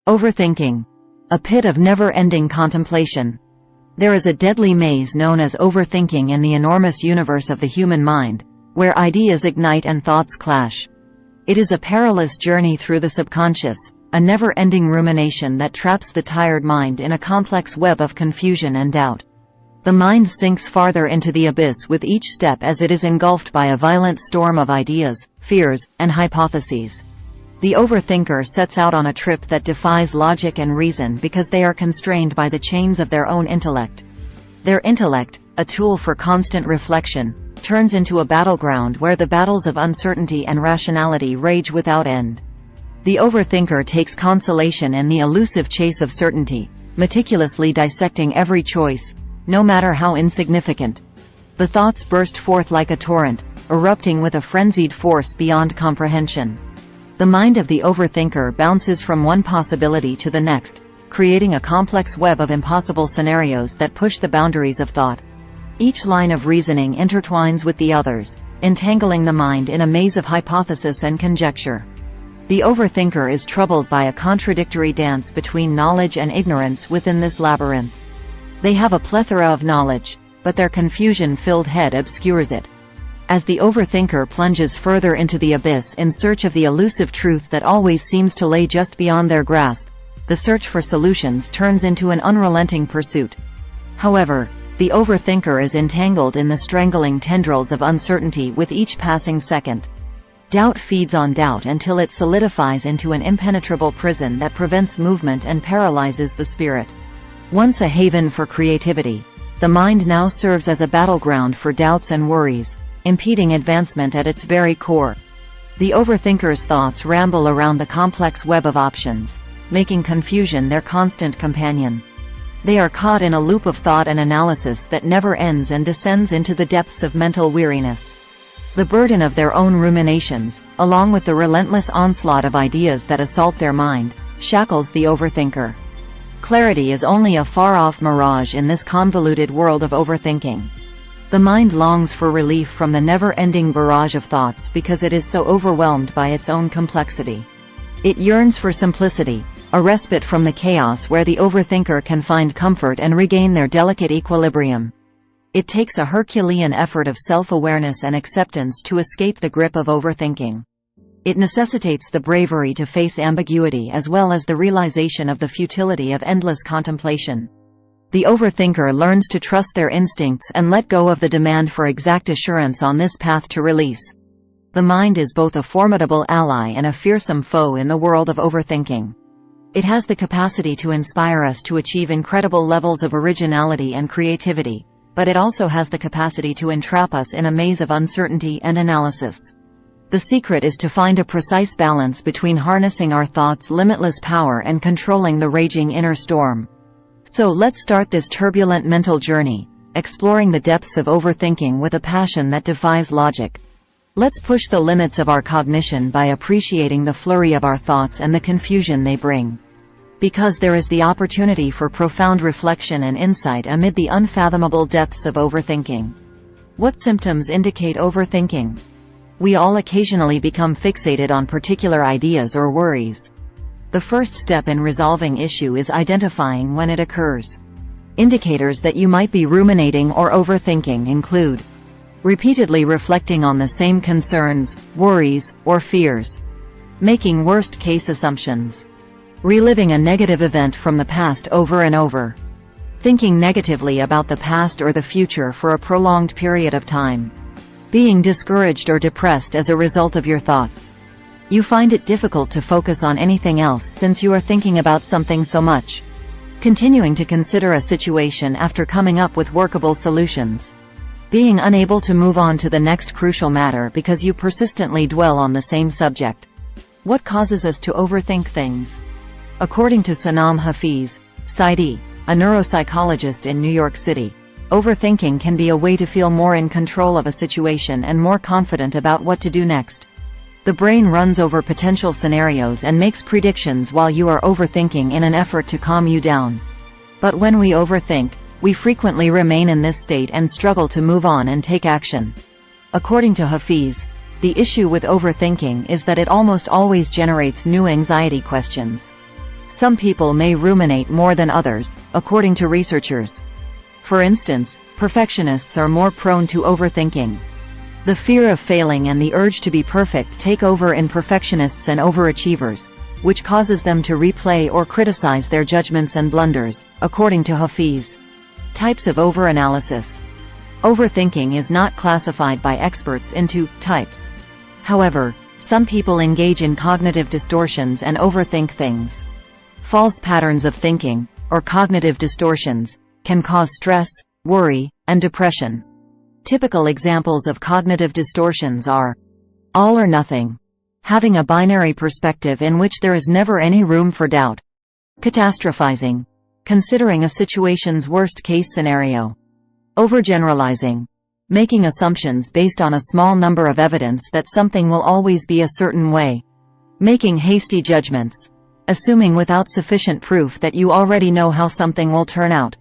Overthinking. A pit of never-ending contemplation. There is a deadly maze known as overthinking in the enormous universe of the human mind, where ideas ignite and thoughts clash. It is a perilous journey through the subconscious, a never-ending rumination that traps the tired mind in a complex web of confusion and doubt. The mind sinks farther into the abyss with each step as it is engulfed by a violent storm of ideas, fears, and hypotheses. The overthinker sets out on a trip that defies logic and reason because they are constrained by the chains of their own intellect. Their intellect, a tool for constant reflection, turns into a battleground where the battles of uncertainty and rationality rage without end. The overthinker takes consolation in the elusive chase of certainty, meticulously dissecting every choice, no matter how insignificant. The thoughts burst forth like a torrent, erupting with a frenzied force beyond comprehension. The mind of the overthinker bounces from one possibility to the next, creating a complex web of impossible scenarios that push the boundaries of thought. Each line of reasoning intertwines with the others, entangling the mind in a maze of hypothesis and conjecture. The overthinker is troubled by a contradictory dance between knowledge and ignorance within this labyrinth. They have a plethora of knowledge, but their confusion-filled head obscures it. As the overthinker plunges further into the abyss in search of the elusive truth that always seems to lay just beyond their grasp, the search for solutions turns into an unrelenting pursuit. However, the overthinker is entangled in the strangling tendrils of uncertainty with each passing second. Doubt feeds on doubt until it solidifies into an impenetrable prison that prevents movement and paralyzes the spirit. Once a haven for creativity, the mind now serves as a battleground for doubts and worries, impeding advancement at its very core. The overthinker's thoughts ramble around the complex web of options, making confusion their constant companion. They are caught in a loop of thought and analysis that never ends and descends into the depths of mental weariness. The burden of their own ruminations, along with the relentless onslaught of ideas that assault their mind, shackles the overthinker. Clarity is only a far-off mirage in this convoluted world of overthinking. The mind longs for relief from the never-ending barrage of thoughts because it is so overwhelmed by its own complexity. It yearns for simplicity, a respite from the chaos where the overthinker can find comfort and regain their delicate equilibrium. It takes a Herculean effort of self-awareness and acceptance to escape the grip of overthinking. It necessitates the bravery to face ambiguity as well as the realization of the futility of endless contemplation. The overthinker learns to trust their instincts and let go of the demand for exact assurance on this path to release. The mind is both a formidable ally and a fearsome foe in the world of overthinking. It has the capacity to inspire us to achieve incredible levels of originality and creativity, but it also has the capacity to entrap us in a maze of uncertainty and analysis. The secret is to find a precise balance between harnessing our thoughts' limitless power and controlling the raging inner storm. So let's start this turbulent mental journey, exploring the depths of overthinking with a passion that defies logic. Let's push the limits of our cognition by appreciating the flurry of our thoughts and the confusion they bring. Because there is the opportunity for profound reflection and insight amid the unfathomable depths of overthinking. What symptoms indicate overthinking? We all occasionally become fixated on particular ideas or worries. The first step in resolving issue is identifying when it occurs. Indicators that you might be ruminating or overthinking include repeatedly reflecting on the same concerns, worries, or fears, making worst-case assumptions, reliving a negative event from the past over and over, thinking negatively about the past or the future for a prolonged period of time, being discouraged or depressed as a result of your thoughts. You find it difficult to focus on anything else since you are thinking about something so much. Continuing to consider a situation after coming up with workable solutions. Being unable to move on to the next crucial matter because you persistently dwell on the same subject. What causes us to overthink things? According to Sanam Hafiz, PsyD, a neuropsychologist in New York City, overthinking can be a way to feel more in control of a situation and more confident about what to do next. The brain runs over potential scenarios and makes predictions while you are overthinking in an effort to calm you down. But when we overthink, we frequently remain in this state and struggle to move on and take action. According to Hafiz, the issue with overthinking is that it almost always generates new anxiety questions. Some people may ruminate more than others, according to researchers. For instance, perfectionists are more prone to overthinking. The fear of failing and the urge to be perfect take over in perfectionists and overachievers, which causes them to replay or criticize their judgments and blunders, according to Hafiz. Types of overanalysis. Overthinking is not classified by experts into types. However, some people engage in cognitive distortions and overthink things. False patterns of thinking, or cognitive distortions, can cause stress, worry, and depression. Typical examples of cognitive distortions are all or nothing, having a binary perspective in which there is never any room for doubt; catastrophizing, considering a situation's worst-case scenario; overgeneralizing, making assumptions based on a small number of evidence that something will always be a certain way; making hasty judgments, assuming without sufficient proof that you already know how something will turn out.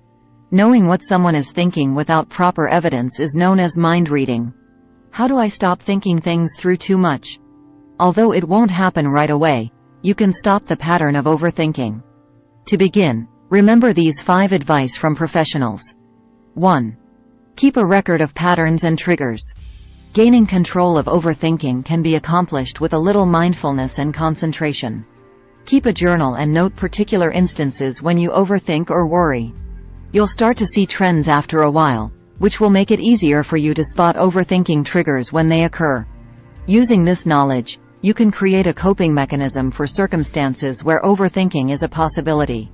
Knowing what someone is thinking without proper evidence is known as mind reading. How do I stop thinking things through too much? Although it won't happen right away, you can stop the pattern of overthinking. To begin, remember these 5 advice from professionals. 1. Keep a record of patterns and triggers. Gaining control of overthinking can be accomplished with a little mindfulness and concentration. Keep a journal and note particular instances when you overthink or worry. You'll start to see trends after a while, which will make it easier for you to spot overthinking triggers when they occur. Using this knowledge, you can create a coping mechanism for circumstances where overthinking is a possibility.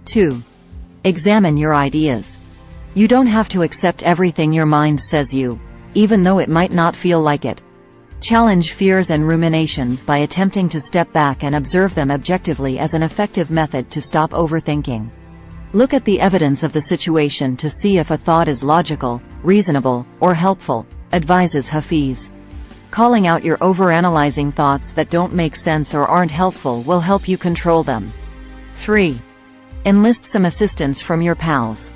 2. Examine your ideas. You don't have to accept everything your mind says you, even though it might not feel like it. Challenge fears and ruminations by attempting to step back and observe them objectively as an effective method to stop overthinking. Look at the evidence of the situation to see if a thought is logical, reasonable, or helpful, advises Hafiz. Calling out your overanalyzing thoughts that don't make sense or aren't helpful will help you control them. 3. Enlist some assistance from your pals.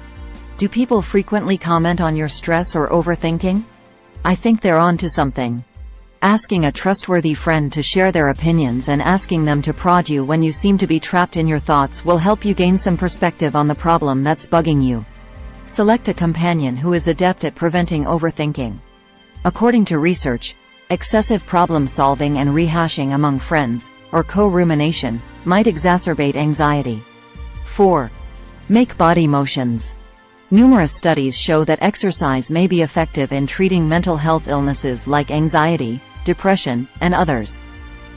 Do people frequently comment on your stress or overthinking? I think they're on to something. Asking a trustworthy friend to share their opinions and asking them to prod you when you seem to be trapped in your thoughts will help you gain some perspective on the problem that's bugging you. Select a companion who is adept at preventing overthinking. According to research, excessive problem-solving and rehashing among friends, or co-rumination, might exacerbate anxiety. 4. Make body motions. Numerous studies show that exercise may be effective in treating mental health illnesses like anxiety, depression, and others.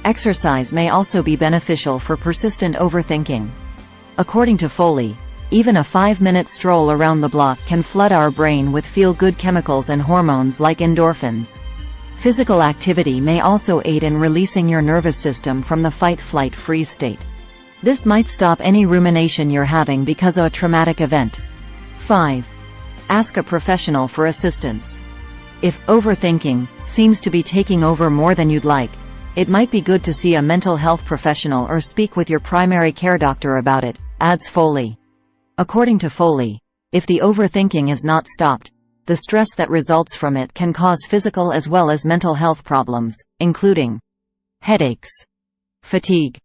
Exercise may also be beneficial for persistent overthinking. According to Foley, even a 5-minute stroll around the block can flood our brain with feel-good chemicals and hormones like endorphins. Physical activity may also aid in releasing your nervous system from the fight-flight-freeze state. This might stop any rumination you're having because of a traumatic event. 5. Ask a professional for assistance. If overthinking seems to be taking over more than you'd like, it might be good to see a mental health professional or speak with your primary care doctor about it, adds Foley. According to Foley, if the overthinking is not stopped, the stress that results from it can cause physical as well as mental health problems, including headaches, fatigue,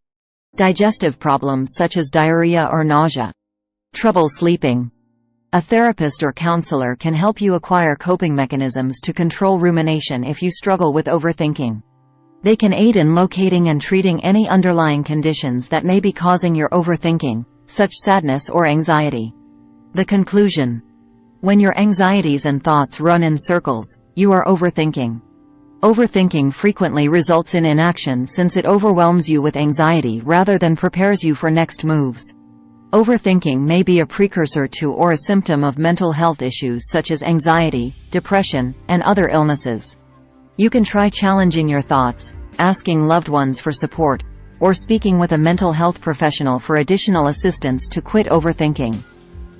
digestive problems such as diarrhea or nausea, trouble sleeping. A therapist or counselor can help you acquire coping mechanisms to control rumination if you struggle with overthinking. They can aid in locating and treating any underlying conditions that may be causing your overthinking, such sadness or anxiety. The conclusion: when your anxieties and thoughts run in circles, you are overthinking. Overthinking frequently results in inaction since it overwhelms you with anxiety rather than prepares you for next moves. Overthinking may be a precursor to or a symptom of mental health issues such as anxiety, depression, and other illnesses. You can try challenging your thoughts, asking loved ones for support, or speaking with a mental health professional for additional assistance to quit overthinking.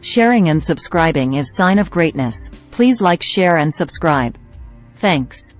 Sharing and subscribing is sign of greatness. Please like, share, and subscribe. Thanks.